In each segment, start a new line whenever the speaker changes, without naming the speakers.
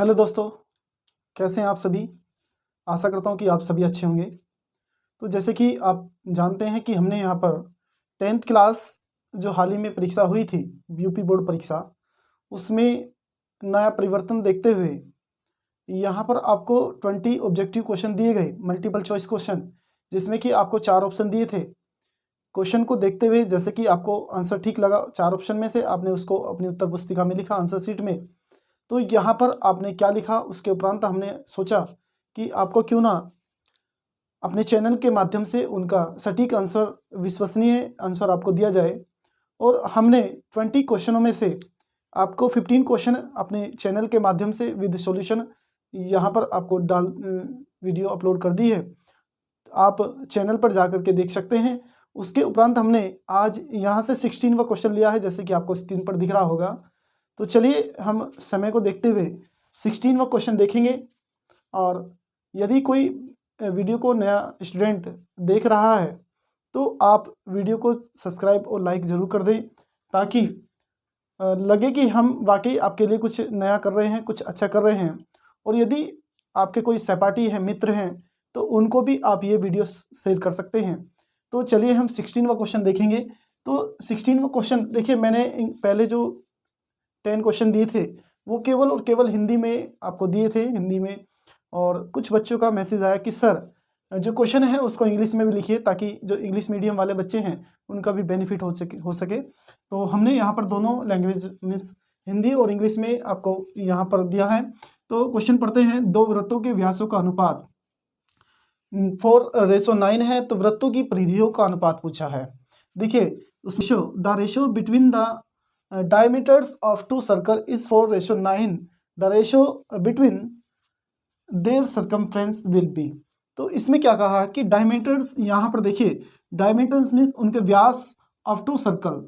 Hello दोस्तों, कैसे हैं आप सभी। आशा करता हूं कि आप सभी अच्छे होंगे। तो जैसे कि आप जानते हैं कि हमने यहाँ पर 10th क्लास जो हाल ही में परीक्षा हुई थी, यूपी बोर्ड परीक्षा, उसमें नया परिवर्तन देखते हुए यहाँ पर आपको 20 ऑब्जेक्टिव क्वेश्चन दिए गए, मल्टीपल चॉइस क्वेश्चन, जिसमें कि आपको 4 ऑप्शन दिए थे। क्वेश्चन को देखते हुए जैसे कि आपको आंसर ठीक लगा 4 ऑप्शन में से, आपने उसको अपनी उत्तर पुस्तिका में लिखा, आंसर शीट में। तो यहाँ पर आपने क्या लिखा, उसके उपरांत हमने सोचा कि आपको क्यों ना अपने चैनल के माध्यम से उनका सटीक आंसर, विश्वसनीय आंसर आपको दिया जाए। और हमने 20 क्वेश्चनों में से आपको 15 क्वेश्चन अपने चैनल के माध्यम से विद सॉल्यूशन यहाँ पर आपको वीडियो अपलोड कर दी है। आप चैनल पर जा कर के देख सकते हैं। उसके उपरांत हमने आज यहाँ से 16वां क्वेश्चन लिया है, जैसे कि आपको स्क्रीन पर दिख रहा होगा। तो चलिए हम समय को देखते हुए 16वां क्वेश्चन देखेंगे। और यदि कोई वीडियो को नया स्टूडेंट देख रहा है तो आप वीडियो को सब्सक्राइब और लाइक ज़रूर कर दें, ताकि लगे कि हम वाकई आपके लिए कुछ नया कर रहे हैं, कुछ अच्छा कर रहे हैं। और यदि आपके कोई सहपाठी हैं, मित्र हैं, तो उनको भी आप ये वीडियो शेयर कर सकते हैं। तो चलिए हम 16वां क्वेश्चन देखेंगे। तो 16वां क्वेश्चन देखिए, मैंने पहले जो 10 क्वेश्चन दिए थे वो केवल और केवल हिंदी में आपको दिए थे, हिंदी में। और कुछ बच्चों का मैसेज आया कि सर जो क्वेश्चन है उसको इंग्लिश में भी लिखिए, ताकि जो इंग्लिश मीडियम वाले बच्चे हैं उनका भी बेनिफिट हो सके। तो हमने यहाँ पर दोनों लैंग्वेज मीन्स हिंदी और इंग्लिश में आपको यहाँ पर दिया है। तो क्वेश्चन पढ़ते हैं। दो वृत्तों के व्यासों का अनुपात 4:9 है, तो वृत्तों की परिधियों का अनुपात पूछा है। देखिए उसमें the ratio between the diameters of two circle is 4:9. The ratio between their circumference will be। तो इसमें क्या कहा है कि डायमीटर्स, यहाँ पर देखिए डायमीटर्स मीन्स उनके व्यास ऑफ टू सर्कल,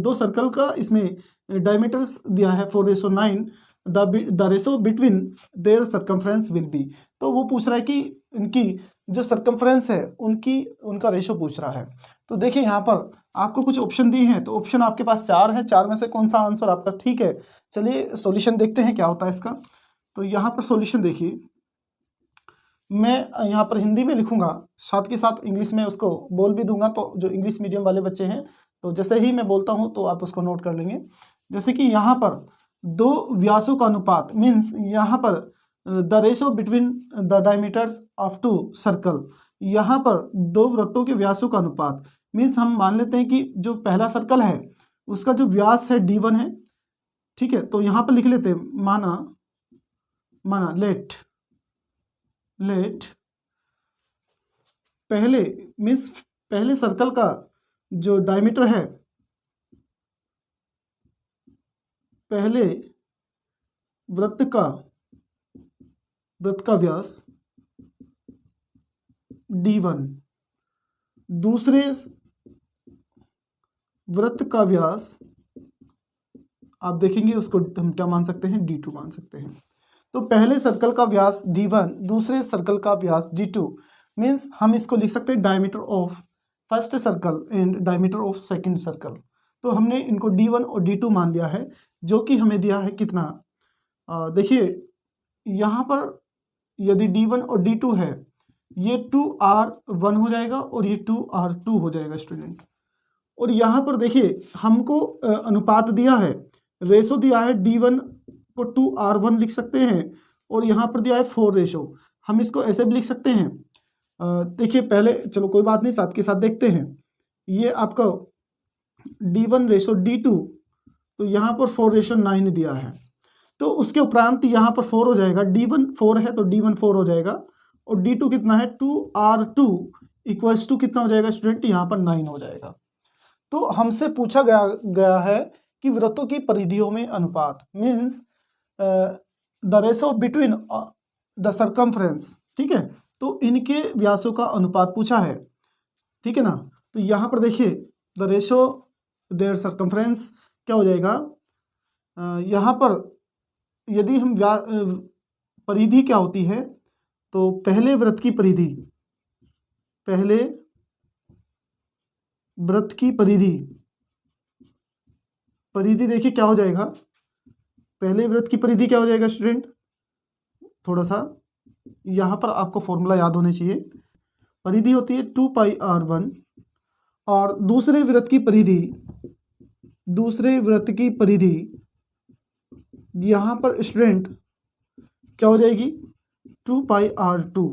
दो सर्कल का इसमें डायमीटर्स दिया है 4:9। The ratio between their circumference will be. तो वो पूछ रहा है कि इनकी जो सर्कमफ्रेंस है उनका रेशो पूछ रहा है। तो देखिए यहाँ पर आपको कुछ ऑप्शन दिए हैं, तो ऑप्शन आपके पास 4 है, 4 में से कौन सा आंसर आपका ठीक है। चलिए सॉल्यूशन देखते हैं क्या होता है इसका। तो यहाँ पर सॉल्यूशन देखिए, मैं यहाँ पर हिंदी में लिखूंगा, साथ के साथ इंग्लिश में उसको बोल भी दूंगा। तो जो इंग्लिश मीडियम वाले बच्चे हैं, तो जैसे ही मैं बोलता हूँ तो आप उसको नोट कर लेंगे। जैसे कि यहाँ पर दो व्यासों का अनुपात मीन्स यहाँ पर the ratio between the diameters of two circle, यहाँ पर दो वृत्तों के व्यासों का अनुपात मीन्स हम मान लेते हैं कि जो पहला सर्कल है उसका जो व्यास है d1 है, ठीक है। तो यहाँ पर लिख लेते हैं, माना लेट पहले मीन्स पहले सर्कल का जो डायमीटर है, पहले वृत्त का व्यास d1, दूसरे वृत्त का व्यास आप देखेंगे उसको हम क्या मान सकते हैं, d2 मान सकते हैं। तो पहले सर्कल का व्यास d1, दूसरे सर्कल का व्यास d2 मीन्स हम इसको लिख सकते हैं diameter of first circle and diameter of second circle. तो हमने इनको d1 और d2 मान लिया है, जो कि हमें दिया है कितना। देखिए यहाँ पर यदि d1 और d2 है, ये 2r1 हो जाएगा और ये 2r2 हो जाएगा स्टूडेंट। और यहाँ पर देखिए हमको अनुपात दिया है, रेशो दिया है, d1 को 2r1 लिख सकते हैं, और यहाँ पर दिया है 4 रेशो, हम इसको ऐसे भी लिख सकते हैं। देखिए पहले चलो कोई बात नहीं, साथ के साथ देखते हैं। ये आपका d1 रेशो d2, तो यहाँ पर 4:9 दिया है। तो उसके उपरांत यहाँ पर 4 हो जाएगा, d1 4 है तो d1 4 हो जाएगा, और d2 कितना है 2r2 इक्वल्स टू कितना हो जाएगा स्टूडेंट, यहाँ पर 9 हो जाएगा। तो हमसे पूछा गया है कि वृत्तों की परिधियों में अनुपात means the ratio between the circumference, ठीक है। तो इनके व्यासों का अनुपात पूछा है, ठीक है ना। तो यहाँ पर देखिए द रेशो देयर सर्कमफ्रेंस क्या हो जाएगा, यहाँ पर यदि हम परिधि क्या होती है, तो पहले वृत्त की परिधि, पहले वृत्त की परिधि देखिए क्या हो जाएगा, पहले वृत्त की परिधि क्या हो जाएगा स्टूडेंट, थोड़ा सा यहाँ पर आपको फॉर्मूला याद होने चाहिए। परिधि होती है 2πr1 और दूसरे वृत्त की परिधि यहाँ पर स्टूडेंट क्या हो जाएगी 2πr2।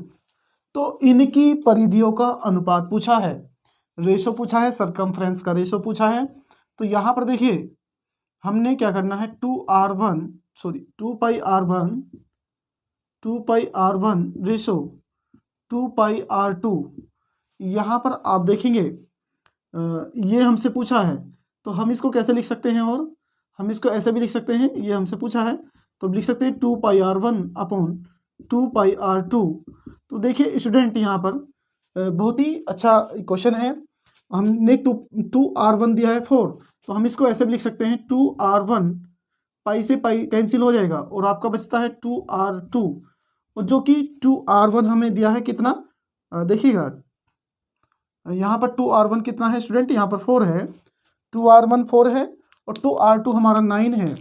तो इनकी परिधियों का अनुपात पूछा है, रेशो पूछा है, सरकमफ्रेंस का रेशो पूछा है। तो यहाँ पर देखिए हमने क्या करना है 2πr1 रेशो 2πr2। यहाँ पर आप देखेंगे ये हमसे पूछा है, तो हम इसको कैसे लिख सकते हैं, और हम इसको ऐसे भी लिख सकते हैं, ये हमसे पूछा है तो लिख सकते हैं 2πr1 अपॉन 2πr2। तो देखिए स्टूडेंट यहाँ पर बहुत ही अच्छा क्वेश्चन है। हमने 2r1 दिया है 4, तो हम इसको ऐसे भी लिख सकते हैं 2r1 पाई से पाई कैंसिल हो जाएगा और आपका बचता है 2r2, और जो कि 2r1 हमें दिया है कितना, देखिएगा यहाँ पर 2r1 कितना है स्टूडेंट, यहाँ पर 4 है, 2r1 4 है और 2r2 हमारा 9 है,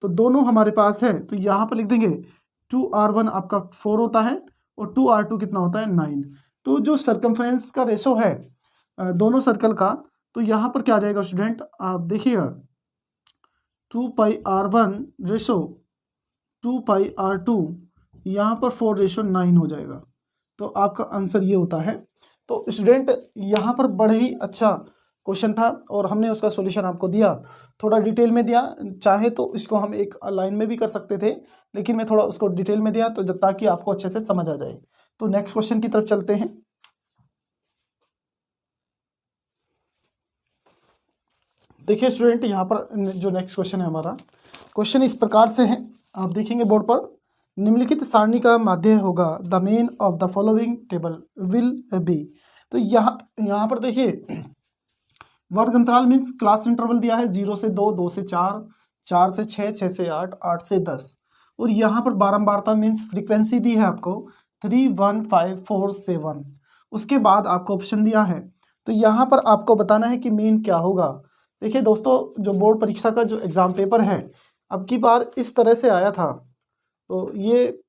तो दोनों हमारे पास है। तो यहाँ पर लिख देंगे 2r1 आपका 4 होता है और 2r2 कितना होता है 9। तो जो सरकमफ्रेंस का रेशो है दोनों सर्कल का, तो यहाँ पर क्या आ जाएगा स्टूडेंट, आप देखिएगा 2πr1 रेशो 2πr2, यहाँ पर 4 रेशो 9 हो जाएगा। तो आपका आंसर ये होता है। तो स्टूडेंट यहाँ पर बड़े ही अच्छा क्वेश्चन था और हमने उसका सॉल्यूशन आपको दिया, थोड़ा डिटेल में दिया। चाहे तो इसको हम एक लाइन में भी कर सकते थे, लेकिन मैं थोड़ा उसको डिटेल में दिया तो जब ताकि आपको अच्छे से समझ आ जाए। तो नेक्स्ट क्वेश्चन की तरफ चलते हैं। देखिए स्टूडेंट यहाँ पर जो नेक्स्ट क्वेश्चन है हमारा, क्वेश्चन इस प्रकार से है, आप देखेंगे बोर्ड पर, निम्नलिखित सारणी का माध्य होगा the mean of the following table will be. तो यहाँ पर देखिए वर्ग अंतराल मीन्स क्लास इंटरवल दिया है 0 से 2, 2 से 4, 4 से 6, 6 से 8, 8 से 10, और यहाँ पर बारंबारता मीन्स फ्रीक्वेंसी दी है आपको 3, 1, 5, 4, 7। उसके बाद आपको ऑप्शन दिया है, तो यहाँ पर आपको बताना है कि मीन क्या होगा। देखिए दोस्तों जो बोर्ड परीक्षा का जो एग्ज़ाम पेपर है अब की बार इस तरह से आया था, तो ये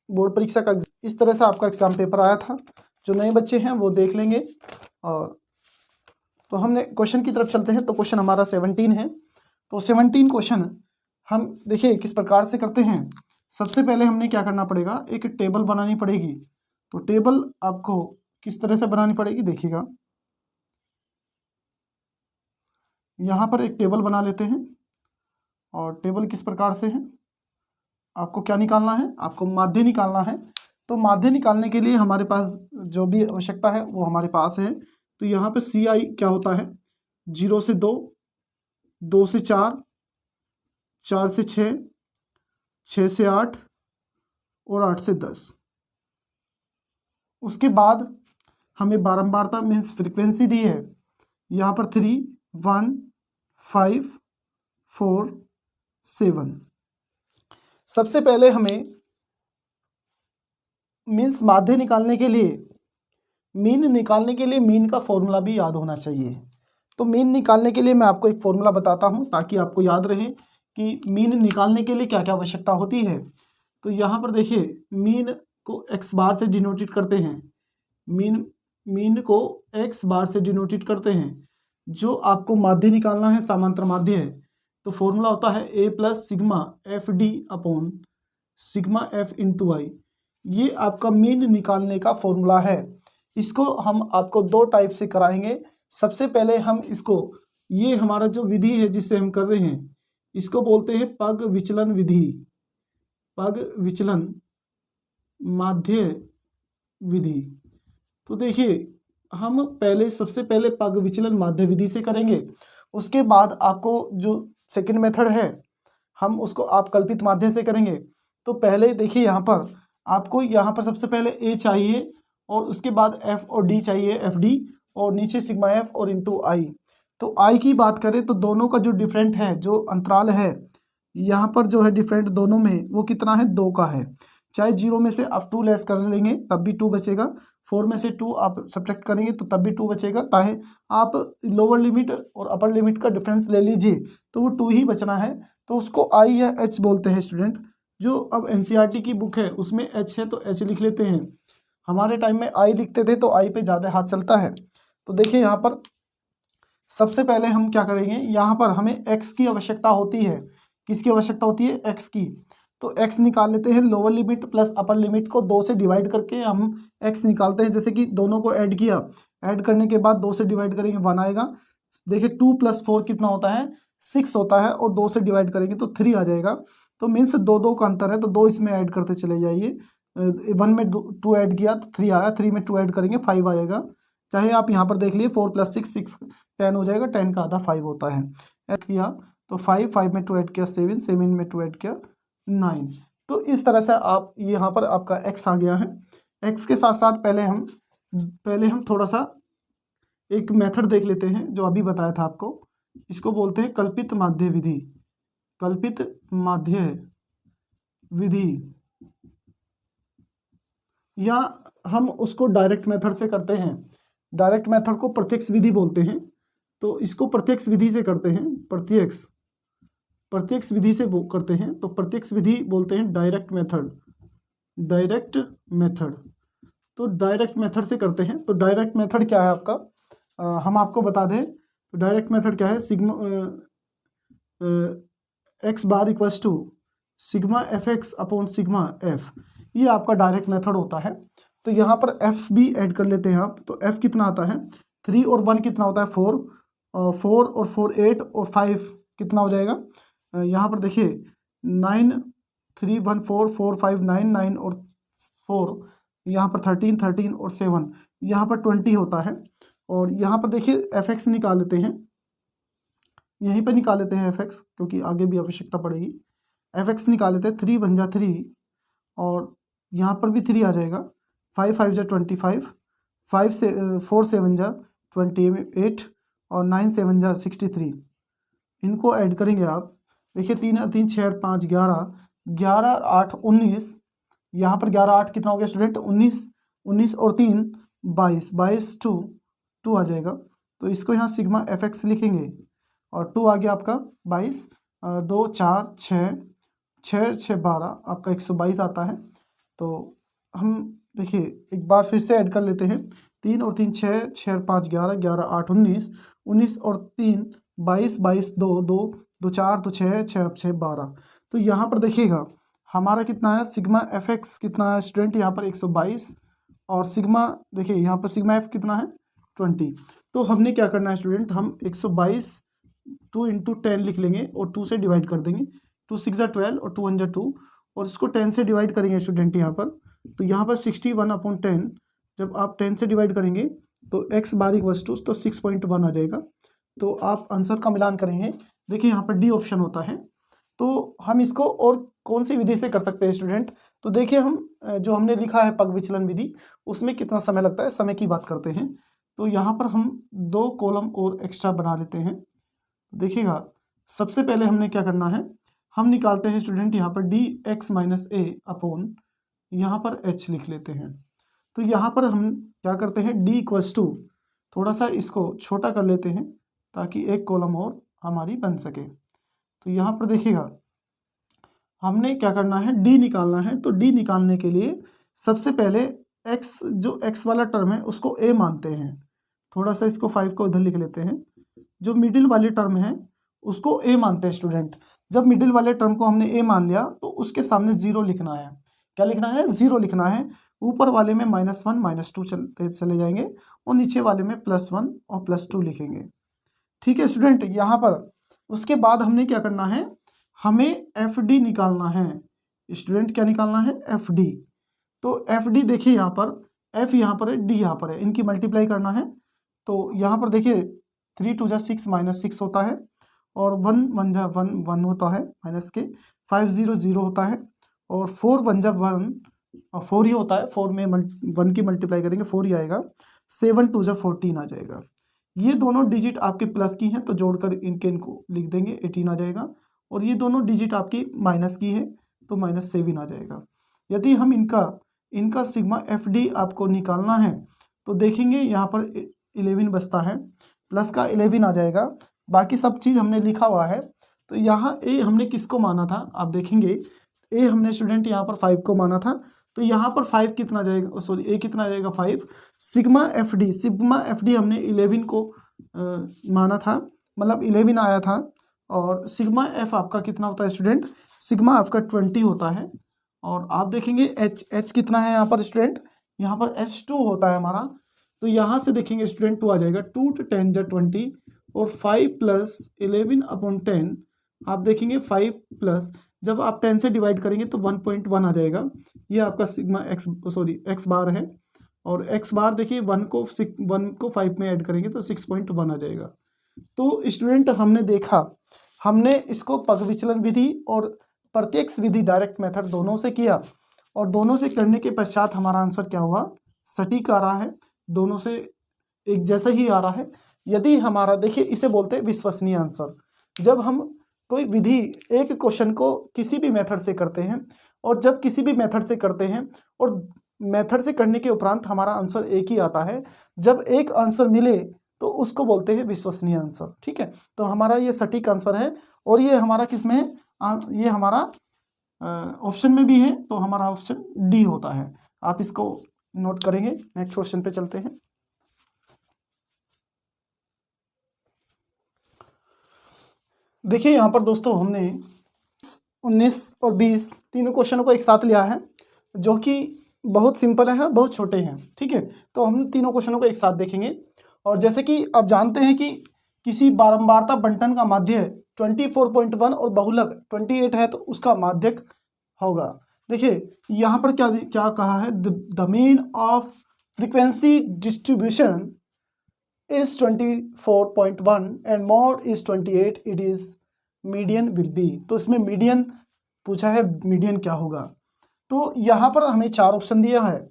बोर्ड परीक्षा का इस तरह से आपका एग्ज़ाम पेपर आया था। जो नए बच्चे हैं वो देख लेंगे। और तो हमने क्वेश्चन की तरफ चलते हैं। तो क्वेश्चन हमारा 17 है। तो 17 क्वेश्चन हम देखिए किस प्रकार से करते हैं। सबसे पहले हमने क्या करना पड़ेगा, एक टेबल बनानी पड़ेगी। तो टेबल आपको किस तरह से बनानी पड़ेगी, देखिएगा यहाँ पर एक टेबल बना लेते हैं। और टेबल किस प्रकार से है, आपको क्या निकालना है, आपको माध्य निकालना है। तो माध्य निकालने के लिए हमारे पास जो भी आवश्यकता है वो हमारे पास है। तो यहाँ पे सी आई क्या होता है, 0 से 2, 2 से 4, 4 से 6, 6 से 8 और 8 से 10। उसके बाद हमें बारंबारता मीन्स फ्रीक्वेंसी दी है, यहाँ पर 3, 1, 5, 4, 7। सबसे पहले हमें मीन्स माध्य निकालने के लिए, मीन निकालने के लिए मीन का फॉर्मूला भी याद होना चाहिए। तो मीन निकालने के लिए मैं आपको एक फॉर्मूला बताता हूं ताकि आपको याद रहे कि मीन निकालने के लिए क्या क्या आवश्यकता होती है। तो यहाँ पर देखिए मीन को x बार से डिनोटेट करते हैं, मीन को x बार से डिनोटेट करते हैं। जो आपको माध्य निकालना है समांतर माध्य है, तो फॉर्मूला होता है a plus sigma F D upon sigma F into I. ये आपका मीन निकालने का फॉर्मूला है। इसको हम आपको दो टाइप से कराएंगे। सबसे पहले हम इसको, ये हमारा जो विधि है जिससे हम कर रहे हैं, इसको बोलते हैं पग विचलन विधि, पग विचलन माध्य विधि। तो देखिए हम पहले सबसे पहले पग विचलन माध्य विधि से करेंगे। उसके बाद आपको जो सेकंड मेथड है हम उसको आप कल्पित माध्य से करेंगे। तो पहले देखिए यहाँ पर आपको यहाँ पर सबसे पहले a चाहिए और उसके बाद f और d चाहिए, एफ डी, और नीचे सिग्मा f और इंटू आई। तो i की बात करें तो दोनों का जो डिफरेंट है, जो अंतराल है यहाँ पर जो है डिफरेंट दोनों में, वो कितना है, 2 का है। चाहे 0 में से आप 2 लेस कर लेंगे तब भी 2 बचेगा, 4 में से 2 आप सब्ट्रैक्ट करेंगे तो तब भी 2 बचेगा। चाहे आप लोअर लिमिट और अपर लिमिट का डिफरेंस ले लीजिए तो वो 2 ही बचना है। तो उसको आई या एच बोलते हैं स्टूडेंट। जो अब एनसीईआरटी की बुक है उसमें एच है तो एच लिख लेते हैं। हमारे टाइम में आई लिखते थे तो आई पे ज़्यादा हाथ चलता है। तो देखिए यहाँ पर सबसे पहले हम क्या करेंगे, यहाँ पर हमें एक्स की आवश्यकता होती है। किसकी आवश्यकता होती है? एक्स की। तो एक्स निकाल लेते हैं, lower limit plus upper limit को 2 से डिवाइड करके हम एक्स निकालते हैं। जैसे कि दोनों को ऐड किया, ऐड करने के बाद 2 से डिवाइड करेंगे 1 आएगा। देखिए 2 + 4 कितना होता है? 6 होता है, और 2 से डिवाइड करेंगे तो 3 आ जाएगा। तो मीन्स 2 का अंतर है, तो 2 इसमें ऐड करते चले जाइए। 1 में 2 ऐड किया तो 3 आया, 3 में 2 ऐड करेंगे 5 आएगा। चाहे आप यहाँ पर देख लिए 4 + 6 6 10 हो जाएगा, 10 का आधा 5 होता है। ऐड किया तो 5 5 में 2 ऐड किया 7 7 में 2 ऐड किया 9। तो इस तरह से आप यहाँ पर आपका x आ गया है। x के साथ साथ पहले हम थोड़ा सा एक मेथड देख लेते हैं जो अभी बताया था आपको। इसको बोलते हैं कल्पित माध्य विधि। कल्पित माध्य विधि, या हम उसको डायरेक्ट मेथड से करते हैं। डायरेक्ट मेथड को प्रत्यक्ष विधि बोलते हैं। तो इसको प्रत्यक्ष विधि से करते हैं। प्रत्यक्ष विधि से करते हैं, तो प्रत्यक्ष विधि बोलते हैं डायरेक्ट मेथड। डायरेक्ट मेथड, तो डायरेक्ट मेथड से करते हैं। तो डायरेक्ट मेथड क्या है आपका, हम आपको बता दें। तो डायरेक्ट मेथड क्या है? Sigma X bar equals to sigma F X upon sigma F, ये आपका डायरेक्ट मेथड होता है। तो यहाँ पर एफ भी ऐड कर लेते हैं आप। तो एफ कितना आता है? 3 और 1 कितना होता है? 4, 4 और 4 8 और 5 कितना हो जाएगा? यहाँ पर देखिए 9 3 1 4 4 5 9 9 और 4, यहाँ पर 13 13 और 7, यहाँ पर 20 होता है। और यहाँ पर देखिए एफ एक्स निकाल लेते हैं, यहीं पर निकाल लेते हैं एफ एक्स, क्योंकि आगे भी आवश्यकता पड़ेगी। एफ एक्स निकाल लेते हैं। 3 1 जा 3, और यहाँ पर भी 3 आ जाएगा। 5 5 जा 25, 5 से 4 7 जा 28, और 9 7 जा 63। इनको ऐड करेंगे आप। देखिए 3 और 3 6 और 5 11, 11 और 8 19, यहाँ पर 11 8 कितना हो गया स्टूडेंट? 19, 19 और 3 22, 22 2 आ जाएगा। तो इसको यहाँ सिग्मा एफ एक्स लिखेंगे, और 2 आ गया आपका 22, 2 4 6 6 6 12, आपका 122 आता है। तो हम देखिए एक बार फिर से ऐड कर लेते हैं। 3 और 3 6, 6 और 5 11, 11 8 19, 19 और 3 22, 22 2 2 2 4 2 6 6 6 12। तो यहाँ पर देखिएगा हमारा कितना है? सिग्मा एफ एक्स कितना है स्टूडेंट? यहाँ पर 122, और सिग्मा देखिए यहाँ पर सिग्मा एफ कितना है? 20। तो हमने क्या करना है स्टूडेंट? हम 122 2 × 10 लिख लेंगे, और 2 से डिवाइड कर देंगे। 2 6 जा 12, और 2 1 जा 2, और इसको 10 से डिवाइड करेंगे स्टूडेंट यहाँ पर। तो यहाँ पर 61/10, जब आप 10 से डिवाइड करेंगे तो एक्स बार इक्वल्स टू, तो 6.1 आ जाएगा। तो आप आंसर का मिलान करेंगे। देखिए यहाँ पर डी ऑप्शन होता है। तो हम इसको और कौन सी विधि से कर सकते हैं स्टूडेंट? तो देखिए हम जो हमने लिखा है पग विचलन विधि, उसमें कितना समय लगता है, समय की बात करते हैं। तो यहाँ पर हम 2 कॉलम और एक्स्ट्रा बना लेते हैं। देखिएगा सबसे पहले हमने क्या करना है, हम निकालते हैं स्टूडेंट यहाँ पर डी एक्स माइनस ए अपॉन यहाँ पर एच लिख लेते हैं। तो यहाँ पर हम क्या करते हैं? डी इक्वल्स टू, थोड़ा सा इसको छोटा कर लेते हैं ताकि एक कॉलम और हमारी बन सके। तो यहाँ पर देखिएगा हमने क्या करना है? डी निकालना है। तो डी निकालने के लिए सबसे पहले एक्स, जो एक्स वाला टर्म है उसको ए मानते हैं। थोड़ा सा इसको 5 को इधर लिख लेते हैं। जो मिडिल वाली टर्म है उसको ए मानते हैं स्टूडेंट। जब मिडिल वाले टर्म को हमने ए मान लिया तो उसके सामने 0 लिखना है। क्या लिखना है? 0 लिखना है। ऊपर वाले में -1 -2 चलते चले जाएंगे, और नीचे वाले में +1 और +2 लिखेंगे। ठीक है स्टूडेंट। यहाँ पर उसके बाद हमने क्या करना है? हमें एफ डी निकालना है स्टूडेंट। क्या निकालना है? F D. तो एफ डी देखिए यहाँ पर एफ यहाँ पर है, डी यहाँ पर है, इनकी मल्टीप्लाई करना है। तो यहाँ पर देखिए 3 2 जा 6 -6 होता है, और 1 1 जा 1 1 होता है माइनस के, 5 0 0 होता है, और 4 1 जा 1 4 ही होता है। 4 में 1 की मल्टीप्लाई करेंगे 4 ही आएगा। 7 2 जा 14 आ जाएगा। ये दोनों डिजिट आपके प्लस की हैं तो जोड़कर इनको लिख देंगे, 18 आ जाएगा। और ये दोनों डिजिट आपकी माइनस की है तो -7 आ जाएगा। यदि हम इनका सिग्मा एफ डी आपको निकालना है तो देखेंगे यहाँ पर 11 बचता है, प्लस का 11 आ जाएगा। बाकी सब चीज़ हमने लिखा हुआ है, तो यहाँ ए हमने किसको माना था, आप देखेंगे ए हमने स्टूडेंट यहाँ पर 5 को माना था, तो यहाँ पर 5 कितना जाएगा, सॉरी ए कितना जाएगा 5। सिग्मा एफ डी हमने 11 को माना था, मतलब 11 आया था। और सिग्मा एफ आपका कितना होता है स्टूडेंट, सिग्मा आपका 20 होता है। और आप देखेंगे एच कितना है यहाँ पर स्टूडेंट, यहाँ पर H2 होता है हमारा। तो यहाँ से देखेंगे स्टूडेंट 2 आ जाएगा, 2 × 10 = 20 और 5 + 11/10 आप देखेंगे 5 प्लस जब आप 10 से डिवाइड करेंगे तो 1.1 आ जाएगा। ये आपका सिग्मा एक्स बार है। और एक्स बार देखिए 1 को 5 में ऐड करेंगे तो 6.1 आ जाएगा। तो स्टूडेंट हमने देखा, हमने इसको पग विचलन विधि और प्रत्यक्ष विधि डायरेक्ट मेथड दोनों से किया, और दोनों से करने के पश्चात हमारा आंसर क्या हुआ, सटीक आ रहा है, दोनों से एक जैसा ही आ रहा है। यदि हमारा देखिए इसे बोलते हैं विश्वसनीय आंसर। जब हम कोई विधि एक क्वेश्चन को किसी भी मेथड से करते हैं, और जब किसी भी मेथड से करते हैं और मेथड से करने के उपरांत हमारा आंसर एक ही आता है, जब एक आंसर मिले तो उसको बोलते हैं विश्वसनीय आंसर। ठीक है, तो हमारा ये सटीक आंसर है। और ये हमारा किस में है, ये हमारा ऑप्शन में भी है, तो हमारा ऑप्शन डी होता है। आप इसको नोट करेंगे। नेक्स्ट क्वेश्चन पे चलते हैं। देखिए यहाँ पर दोस्तों हमने 19 और 20 तीनों क्वेश्चनों को एक साथ लिया है, जो कि बहुत सिंपल है, बहुत छोटे हैं। ठीक है, तो हम तीनों क्वेश्चनों को एक साथ देखेंगे। और जैसे कि आप जानते हैं कि किसी बारंबारता बंटन का माध्य 24.1 और बहुलक 28 है, तो उसका माध्यक होगा। देखिए यहाँ पर क्या कहा है, the mean of frequency distribution is 24.1 and mod is 28, it is median will be। तो इसमें मीडियन पूछा है, मीडियन क्या होगा। तो यहाँ पर हमें 4 ऑप्शन दिया है,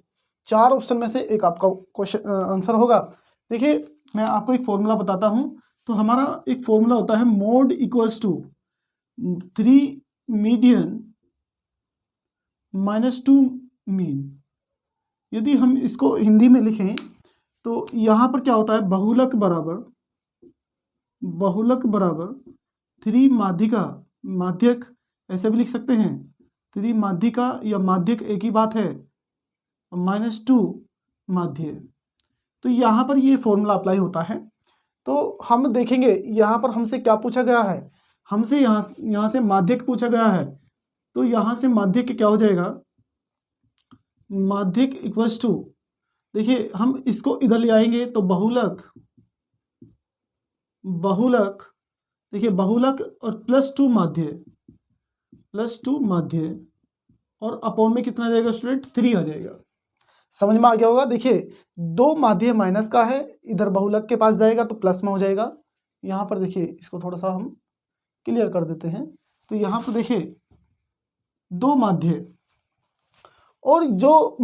4 ऑप्शन में से एक आपका क्वेश्चन आंसर होगा। देखिए मैं आपको एक फॉर्मूला बताता हूँ। तो हमारा एक फॉर्मूला होता है mode equals to 3 median -2 mean. यदि हम इसको हिंदी में लिखें तो यहाँ पर क्या होता है, बहुलक बराबर 3 माध्यिका, माध्यक ऐसे भी लिख सकते हैं, 3 माध्यिका या माध्यक एक ही बात है, -2 माध्य। तो यहाँ पर ये फॉर्मूला अप्लाई होता है। तो हम देखेंगे यहाँ पर हमसे क्या पूछा गया है, हमसे यहाँ से माध्यक पूछा गया है। तो यहाँ से माध्यक क्या हो जाएगा, माध्यक इक्वल्स टू, देखिए हम इसको इधर ले आएंगे तो बहुलक देखिए बहुलक और +2 माध्य और अपॉन में कितना आ जाएगा स्टूडेंट, 3 आ जाएगा। समझ में आ गया होगा। देखिए 2 माध्य माइनस का है, इधर बहुलक के पास जाएगा तो प्लस में हो जाएगा। यहाँ पर देखिए इसको थोड़ा सा हम क्लियर कर देते हैं। तो यहाँ पर देखिए 2 माध्य और जो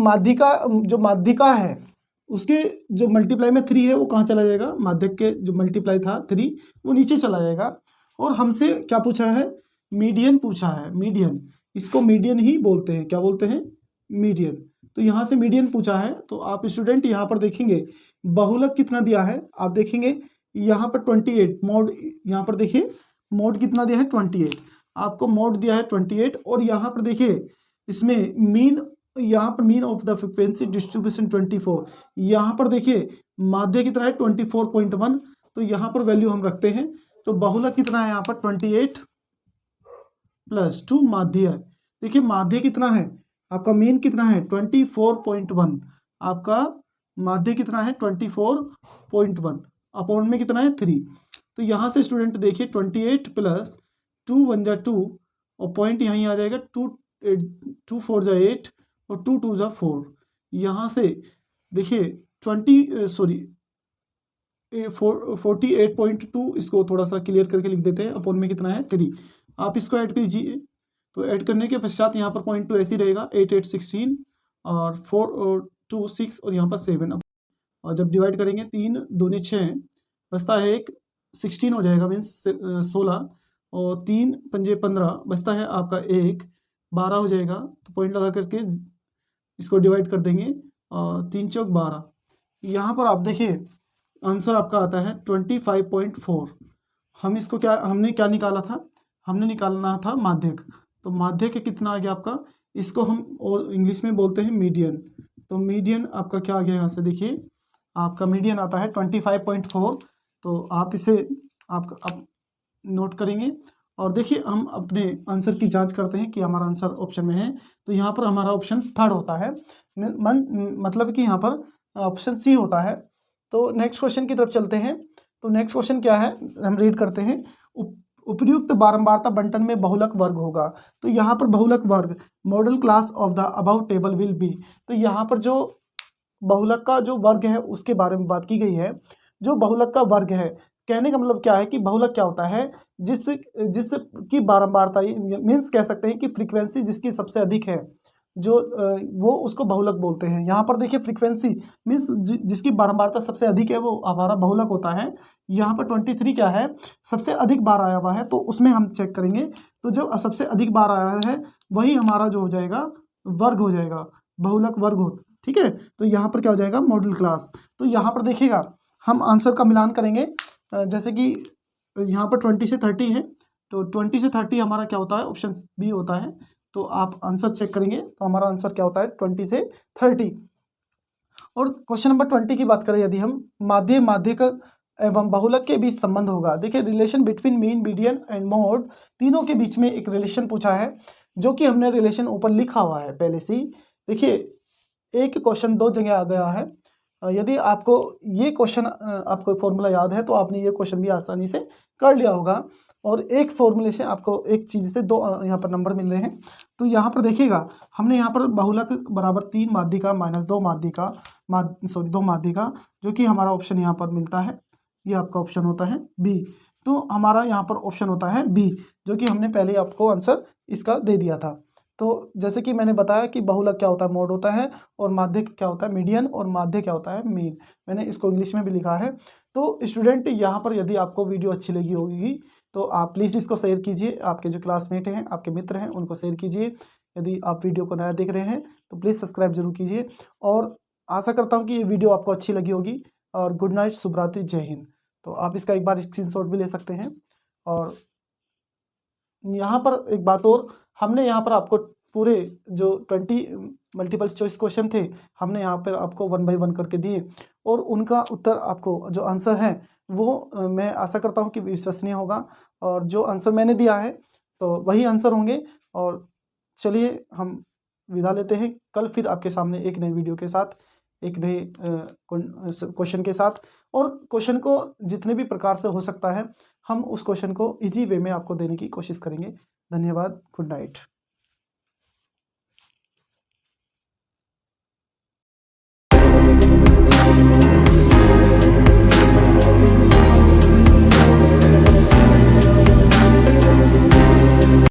माध्यिका है उसके जो मल्टीप्लाई में 3 है वो कहाँ चला जाएगा, माध्यक के जो मल्टीप्लाई था 3 वो नीचे चला जाएगा। और हमसे क्या पूछा है, मीडियन पूछा है, मीडियन, इसको मीडियन ही बोलते हैं, क्या बोलते हैं, मीडियन। तो यहाँ से मीडियन पूछा है। तो आप स्टूडेंट यहाँ पर देखेंगे बहुलक कितना दिया है, आप देखेंगे यहाँ पर 28 मोड, यहाँ पर देखिए मोड कितना दिया है 28, आपको मोड दिया है 28। और यहाँ पर देखिए इसमें मीन, यहाँ पर mean of the frequency distribution 24, यहाँ पर देखिए माध्य कितना है 24.1, तो यहाँ पर वैल्यू हम रखते हैं। तो बहुलक कितना है यहाँ पर 28 + 2 माध्य है। देखिए माध्य कितना है आपका, मीन कितना है 24.1, आपका माध्य कितना है 24.1, अपॉन में कितना है 3। तो यहाँ से स्टूडेंट देखिए 28 + 2 = 1 2 और पॉइंट यहीं आ जाएगा, 2 4 = 8 और 2 2 = 4। यहाँ से देखिए 48.2, इसको थोड़ा सा क्लियर करके लिख देते हैं, अपॉन में कितना है 3। आप इसको ऐड कीजिए, तो ऐड करने के पश्चात यहाँ पर 0.2 ऐसे ही रहेगा, 8 8 16 और 4 और 2 6 और यहाँ पर 7। और जब डिवाइड करेंगे 3 दूनी 6 बचता है 1, 16 हो जाएगा, मीन्स 16 और 3 पंजे 15 बचता है आपका 1, 12 हो जाएगा। तो पॉइंट लगा करके इसको डिवाइड कर देंगे और 3 चौक 12। यहाँ पर आप देखिए आंसर आपका आता है 25.4। हमने क्या निकाला था, हमने निकालना था माध्यक। तो माध्यक कितना आ गया आपका, इसको हम और इंग्लिश में बोलते हैं मीडियन। तो मीडियन आपका क्या आ गया, यहाँ से देखिए आपका मीडियन आता है 25.4। तो आप इसे आप नोट करेंगे और देखिए हम अपने आंसर की जांच करते हैं कि हमारा आंसर ऑप्शन में है। तो यहाँ पर हमारा ऑप्शन थर्ड होता है, मतलब कि यहाँ पर ऑप्शन सी होता है। तो नेक्स्ट क्वेश्चन की तरफ चलते हैं। तो नेक्स्ट क्वेश्चन क्या है, हम रीड करते हैं। उपयुक्त बारंबारता बंटन में बहुलक वर्ग होगा। तो यहाँ पर बहुलक वर्ग model class of the about table will be. तो यहाँ पर जो बहुलक का जो वर्ग है उसके बारे में बात की गई है। जो बहुलक का वर्ग है, कहने का मतलब क्या है कि बहुलक क्या होता है, जिसकी बारंबारता मीन्स कह सकते हैं कि फ्रीक्वेंसी जिसकी सबसे अधिक है, जो वो उसको बहुलक बोलते हैं। यहाँ पर देखिए फ्रीक्वेंसी मीन्स जिसकी बारंबारता सबसे अधिक है वो हमारा बहुलक होता है। यहाँ पर 23 क्या है, सबसे अधिक बार आया हुआ है, तो उसमें हम चेक करेंगे। तो जो सबसे अधिक बार आया है वही हमारा जो हो जाएगा वर्ग हो जाएगा, बहुलक वर्ग हो, ठीक है। तो यहाँ पर क्या हो जाएगा, मॉडल क्लास। तो यहाँ पर देखिएगा हम आंसर का मिलान करेंगे। जैसे कि यहाँ पर 20 से 30 है, तो 20 से 30 हमारा क्या होता है, ऑप्शन बी होता है। तो आप आंसर चेक करेंगे तो हमारा आंसर क्या होता है 20 से 30। और क्वेश्चन नंबर 20 की बात करें यदि हम, माध्यक एवं बहुलक के बीच संबंध होगा। देखिए relation between mean, median and mode, तीनों के बीच में एक रिलेशन पूछा है, जो कि हमने रिलेशन ऊपर लिखा हुआ है पहले से ही। देखिए एक क्वेश्चन दो जगह आ गया है। यदि आपको ये क्वेश्चन आपको फॉर्मूला याद है तो आपने ये क्वेश्चन भी आसानी से कर लिया होगा। और एक फॉर्मूले से आपको एक चीज़ से दो यहाँ पर नंबर मिल रहे हैं। तो यहाँ पर देखिएगा हमने यहाँ पर बहुलक बराबर 3 माध्यिका माइनस 2 माध्यिका 2 माध्यिका, जो कि हमारा ऑप्शन यहाँ पर मिलता है, ये आपका ऑप्शन होता है बी। तो हमारा यहाँ पर ऑप्शन होता है बी, जो कि हमने पहले आपको आंसर इसका दे दिया था। तो जैसे कि मैंने बताया कि बहुलक क्या होता है, मोड होता है, और माध्यक क्या होता है, मीडियन, और माध्य क्या होता है, मीन। मैंने इसको इंग्लिश में भी लिखा है। तो स्टूडेंट यहाँ पर यदि आपको वीडियो अच्छी लगी होगी तो आप प्लीज़ इसको शेयर कीजिए, आपके जो क्लासमेट हैं, आपके मित्र हैं, उनको शेयर कीजिए। यदि आप वीडियो को नया देख रहे हैं तो प्लीज़ सब्सक्राइब जरूर कीजिए। और आशा करता हूँ कि ये वीडियो आपको अच्छी लगी होगी। और गुड नाइट, शुभ रात्रि, जय हिंद। तो आप इसका एक बार स्क्रीनशॉट भी ले सकते हैं। और यहाँ पर एक बात और, हमने यहाँ पर आपको पूरे जो 20 मल्टीपल चॉइस क्वेश्चन थे, हमने यहाँ पर आपको 1 बाय 1 करके दिए, और उनका उत्तर आपको जो आंसर है वो मैं आशा करता हूँ कि विश्वसनीय होगा। और जो आंसर मैंने दिया है तो वही आंसर होंगे। और चलिए हम विदा लेते हैं, कल फिर आपके सामने एक नई वीडियो के साथ, एक नए क्वेश्चन के साथ। और क्वेश्चन को जितने भी प्रकार से हो सकता है हम उस क्वेश्चन को इजी वे में आपको देने की कोशिश करेंगे। धन्यवाद, गुड नाइट।